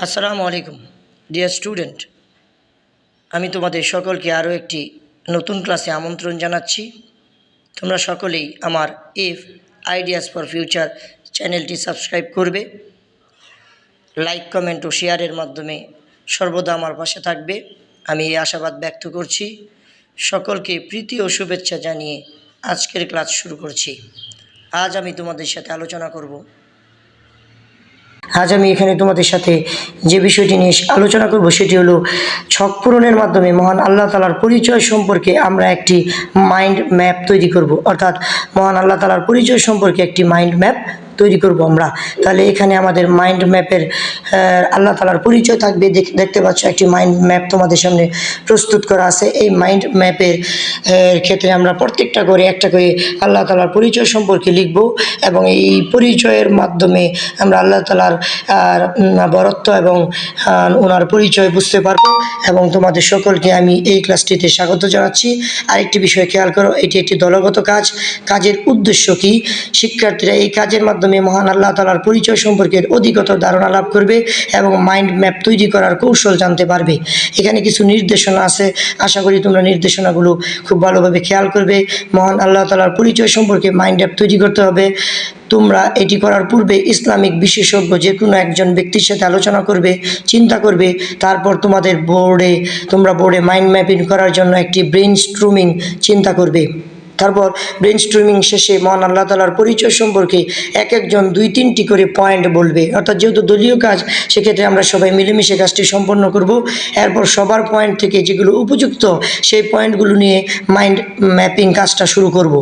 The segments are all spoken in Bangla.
আসসালামু আলাইকুম ডিয়ার স্টুডেন্ট, আমি তোমাদের সকলকে আরও একটি নতুন ক্লাসে আমন্ত্রণ জানাচ্ছি। তোমরা সকলেই আমার ইফ আইডিয়াস ফর ফিউচার চ্যানেলটি সাবস্ক্রাইব করবে, লাইক কমেন্ট ও শেয়ারের মাধ্যমে সর্বদা আমার পাশে থাকবে। আমি এই আশাবাদ ব্যক্ত করছি। সকলকে প্রীতি ও শুভেচ্ছা জানিয়ে আজকের ক্লাস শুরু করছি। আজ আমি তোমাদের সাথে আলোচনা করব। আজ আমি এখানে তোমাদের সাথে যে বিষয়টি নিয়ে আলোচনা করব সেটি হলো ছক পূরণের মাধ্যমে মহান আল্লাহ তাআলার পরিচয় সম্পর্কে আমরা একটি মাইন্ড ম্যাপ তৈরি করব। অর্থাৎ মহান আল্লাহ তাআলার পরিচয় সম্পর্কে একটি মাইন্ড ম্যাপ তৈরি করব আমরা। তাহলে এখানে আমাদের মাইন্ড ম্যাপের আল্লাহ তাআলার পরিচয় থাকবে। দেখতে পাচ্ছ একটি মাইন্ড ম্যাপ তোমাদের সামনে প্রস্তুত করা আছে। এই মাইন্ড ম্যাপের ক্ষেত্রে আমরা প্রত্যেকটা করে একটা করে আল্লাহ তাআলার পরিচয় সম্পর্কে লিখব এবং এই পরিচয়ের মাধ্যমে আমরা আল্লাহ তাআলার বরত্ব এবং ওনার পরিচয় বুঝতে পারবো। এবং তোমাদের সকলকে আমি এই ক্লাসটিতে স্বাগত জানাচ্ছি। আরেকটি বিষয় খেয়াল করো, এটি একটি দলগত কাজ। কাজের উদ্দেশ্য কি? শিক্ষার্থীরা এই কাজের মাধ্যমে মহান আল্লাহ তাআলার পরিচয় সম্পর্কে অধিকতর ধারণা লাভ করবে এবং মাইন্ড ম্যাপ তৈরি করার কৌশল জানতে পারবে। এখানে কিছু নির্দেশনা আছে, আশা করি তোমরা নির্দেশনাগুলো খুব ভালোভাবে খেয়াল করবে। মহান আল্লাহ তাআলার পরিচয় সম্পর্কে মাইন্ড ম্যাপ তৈরি করতে হবে। তোমরা এটি করার পূর্বে ইসলামিক বিশেষজ্ঞ যে কোনো একজন ব্যক্তির সাথে আলোচনা করবে, চিন্তা করবে। তারপর তোমরা বোর্ডে মাইন্ড ম্যাপিং করার জন্য একটি ব্রেইনস্টর্মিং চিন্তা করবে। তারপর ব্রেইনস্টর্মিং শেষে মহান আল্লাহ তাআলার পরিচয় সম্পর্কে একজন 2-3টি করে পয়েন্ট বলবে। অর্থাৎ যেহেতু দলীয় কাজ, সেক্ষেত্রে আমরা সবাই মিলেমিশে কাজটি সম্পন্ন করব। এরপর সবার পয়েন্ট থেকে যেগুলো উপযুক্ত সেই পয়েন্টগুলো নিয়ে মাইন্ড ম্যাপিং কাজটা শুরু করব।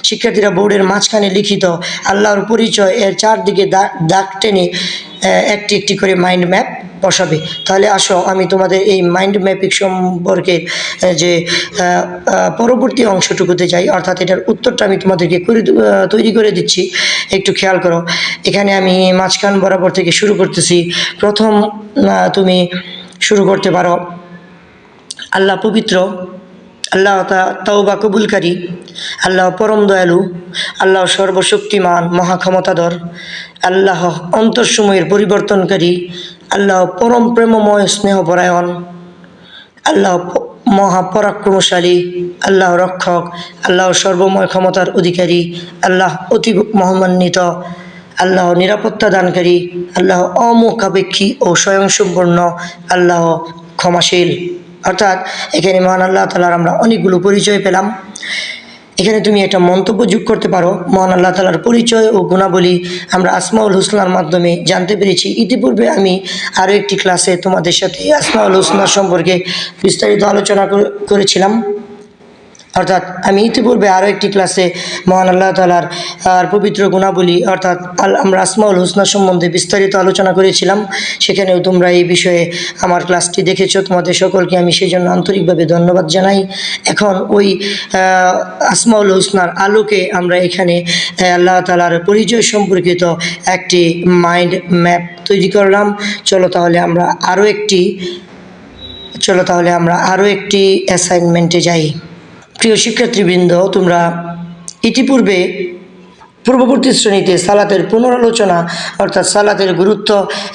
শিক্ষার্থীরা বোর্ডের মাঝখানে লিখিত আল্লাহর পরিচয় এর চারদিকে দাগ টেনে একটি একটি করে মাইন্ড ম্যাপ বসাবে। তাহলে আসো আমি তোমাদের এই মাইন্ড ম্যাপিং সম্পর্কে যে পরবর্তী অংশটুকুতে যাই, অর্থাৎ এটার উত্তরটা আমি তোমাদেরকে তৈরি করে দিচ্ছি। একটু খেয়াল করো, এখানে আমি মাঝখান বরাবর থেকে শুরু করতেছি। প্রথম তুমি শুরু করতে পারো, আল্লাহ পবিত্র, আল্লাহ তাওবা কবুলকারী, আল্লাহ পরম দয়ালু, আল্লাহ সর্বশক্তিমান মহাক্ষমতাধর, আল্লাহ অন্তরসমূহের পরিবর্তনকারী, আল্লাহ পরম প্রেমময় স্নেহপরায়ণ, আল্লাহ মহাপরাক্রমশালী, আল্লাহ রক্ষক, আল্লাহ সর্বময় ক্ষমতার অধিকারী, আল্লাহ অতি মহান্বিত, আল্লাহ নিরাপত্তা দানকারী, আল্লাহ অমুখাপেক্ষী ও স্বয়ংসম্পূর্ণ, আল্লাহ ক্ষমাশীল। অর্থাৎ এখানে মহান আল্লাহ তাআলার আমরা অনেকগুলো পরিচয় পেলাম। এখানে তুমি একটা মন্তব্য যোগ করতে পারো। মহান আল্লাহ তাআলার পরিচয় ও গুণাবলী আমরা আসমাউল হুসনার মাধ্যমে জানতে পেরেছি। ইতিপূর্বে আমি আরও একটি ক্লাসে তোমাদের সাথে আসমাউল হুসনা সম্পর্কে বিস্তারিত আলোচনা করেছিলাম। অর্থাৎ আমি ইতিপূর্বে আরও একটি ক্লাসে মহান আল্লাহ তাআলার পবিত্র গুণাবলী অর্থাৎ আমরা আসমাউল হুসনা সম্বন্ধে বিস্তারিত আলোচনা করেছিলাম। সেখানেও তোমরা এই বিষয়ে আমার ক্লাসটি দেখেছো। তোমাদের সকলকে আমি সেই জন্য আন্তরিকভাবে ধন্যবাদ জানাই। এখন ওই আসমাউল হুসনার আলোকে আমরা এখানে আল্লাহ তাআলার পরিচয় সম্পর্কিত একটি মাইন্ড ম্যাপ তৈরি করলাম। চলো তাহলে আমরা আরও একটি অ্যাসাইনমেন্টে যাই। প্রিয় শিক্ষার্থীবৃন্দ, তোমরা ইতিপূর্বে পূর্ববর্তী শ্রেণীতে সালাতের পুনরালোচনা অর্থাৎ সালাতের গুরুত্ব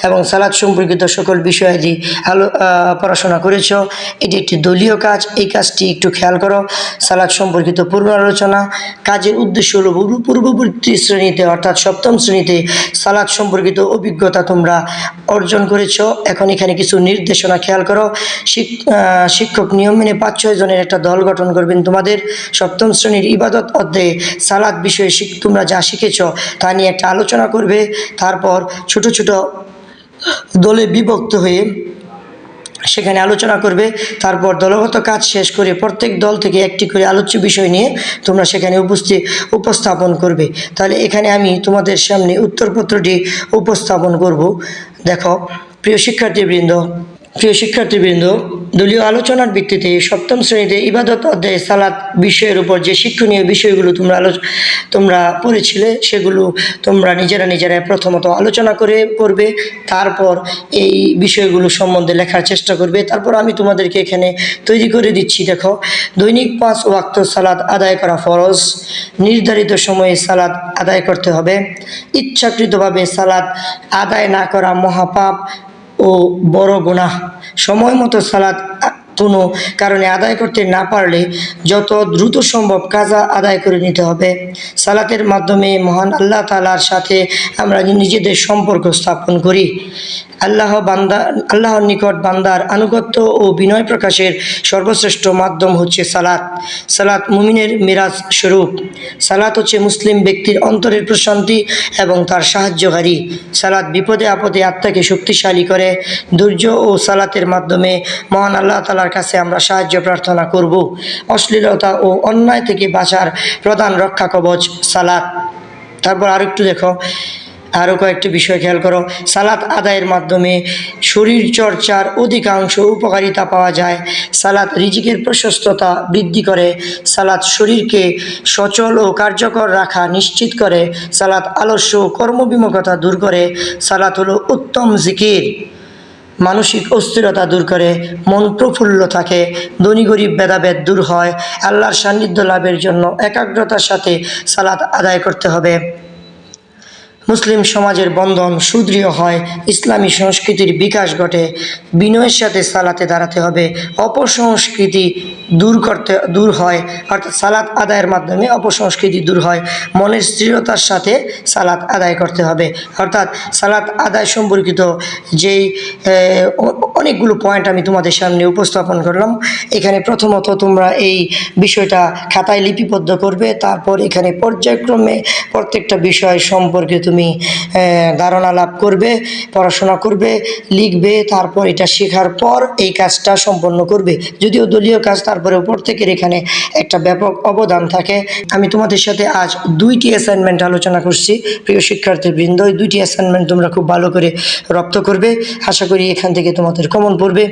এবং সালাত সম্পর্কিত সকল বিষয়াদি পড়াশোনা করেছ। এটি একটি দলীয় কাজ। এই কাজটি একটু খেয়াল করো। সালাত সম্পর্কিত পুনরালোচনা কাজের উদ্দেশ্য হল পূর্ববর্তী শ্রেণীতে অর্থাৎ সপ্তম শ্রেণীতে সালাত সম্পর্কিত অভিজ্ঞতা তোমরা অর্জন করেছ। এখন এখানে কিছু নির্দেশনা খেয়াল করো। শিক্ষক নিয়ম মেনে 5-6 জনের একটা দল গঠন করবেন। তোমাদের সপ্তম শ্রেণীর ইবাদত অধ্যায়ে সালাত বিষয়ে তোমরা যা শিখেছ তা নিয়ে একটা আলোচনা করবে। তারপর ছোট ছোট দলে বিভক্ত হয়ে সেখানে আলোচনা করবে। তারপর দলগত কাজ শেষ করে প্রত্যেক দল থেকে একটি করে আলোচ্য বিষয় নিয়ে তোমরা সেখানে উপস্থাপন করবে। তাহলে এখানে আমি তোমাদের সামনে উত্তরপত্রটি উপস্থাপন করব। দেখো প্রিয় শিক্ষার্থীবৃন্দ, দলীয় আলোচনার ভিত্তিতে সপ্তম শ্রেণীতে ইবাদত অধ্যায়ে সালাত বিষয়ের উপর যে শিক্ষণীয় বিষয়গুলো তোমরা পড়েছিলে সেগুলো তোমরা নিজেরা প্রথমত আলোচনা করবে। তারপর এই বিষয়গুলো সম্বন্ধে লেখার চেষ্টা করবে। তারপর আমি তোমাদেরকে এখানে তৈরি করে দিচ্ছি। দেখো, দৈনিক 5 ওয়াক্ত সালাত আদায় করা ফরজ। নির্ধারিত সময়ে সালাত আদায় করতে হবে। ইচ্ছাকৃতভাবে সালাত আদায় না করা মহাপাপ। ও বড় গুনাহ। সময় মতো সালাত কোনো কারণে আদায় করতে না পারলে যত দ্রুত সম্ভব কাজা আদায় করে নিতে হবে। সালাতের মাধ্যমে মহান আল্লাহ তাআলার সাথে আমরা নিজেদের সম্পর্ক স্থাপন করি। আল্লাহর নিকট বান্দার আনুগত্য ও বিনয় প্রকাশের সর্বশ্রেষ্ঠ মাধ্যম হচ্ছে সালাত। সালাত মুমিনের মিরাজ স্বরূপ। সালাত হচ্ছে মুসলিম ব্যক্তির অন্তরের প্রশান্তি এবং তার সাহায্যকারী। সালাত বিপদে আপদে আত্মাকে শক্তিশালী করে। ধৈর্য ও সালাতের মাধ্যমে মহান আল্লাহ তাআলার কাছে আমরা সাহায্য প্রার্থনা করব। অশ্লীলতা ও অন্যায় থেকে বাঁচার প্রধান রক্ষা কবচ সালাত। তারপর আরেকটু দেখো, আরও কয়েকটি বিষয় খেয়াল করো। সালাত আদায়ের মাধ্যমে শরীর চর্চার অধিকাংশ উপকারিতা পাওয়া যায়। সালাত রিজিকের প্রশস্ততা বৃদ্ধি করে। সালাত শরীরকে সচল ও কার্যকর রাখা নিশ্চিত করে। সালাত আলস্য ও কর্মবিমুখতা দূর করে। সালাত হলো উত্তম জিকির, মানসিক অস্থিরতা দূর করে, মন প্রফুল্ল থাকে, ধনী গরিব ভেদাভেদ দূর হয়। আল্লাহর সান্নিধ্য লাভের জন্য একাগ্রতার সাথে সালাত আদায় করতে হবে। মুসলিম সমাজের বন্ধন সুদৃঢ় হয়, ইসলামী সংস্কৃতির বিকাশ ঘটে। বিনয়ের সাথে সালাতে দাঁড়াতে হবে। অপসংস্কৃতি দূর হয়, অর্থাৎ সালাত আদায়ের মাধ্যমে অপসংস্কৃতি দূর হয়। মনের স্থিরতার সাথে সালাত আদায় করতে হবে। অর্থাৎ সালাত আদায় সম্পর্কিত যেই অনেকগুলো পয়েন্ট আমি তোমাদের সামনে উপস্থাপন করলাম। এখানে প্রথমত তোমরা এই বিষয়টা খাতায় লিপিবদ্ধ করবে। তারপর এখানে পর্যায়ক্রমে প্রত্যেকটা বিষয় সম্পর্কে তুমি ধারণা লাভ করবে, পড়াশোনা করবে, লিখবে। তারপর এটা শেখার পর এই কাজটা সম্পন্ন করবে। যদিও দলীয় কাজ, তারপরে প্রত্যেকের এখানে একটা ব্যাপক অবদান থাকে। আমি তোমাদের সাথে আজ 2টি অ্যাসাইনমেন্ট আলোচনা করছি। প্রিয় শিক্ষার্থীবৃন্দ, এই 2টি অ্যাসাইনমেন্ট তোমরা খুব ভালো করে রপ্ত করবে। আশা করি এখান থেকে তোমাদের কমন পড়বে।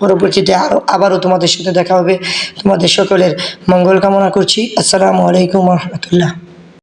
পরবর্তীতে আবারও তোমাদের সাথে দেখা হবে। তোমাদের সকলের মঙ্গল কামনা করছি। আসসালামু আলাইকুম ওয়া রাহমাতুল্লাহ।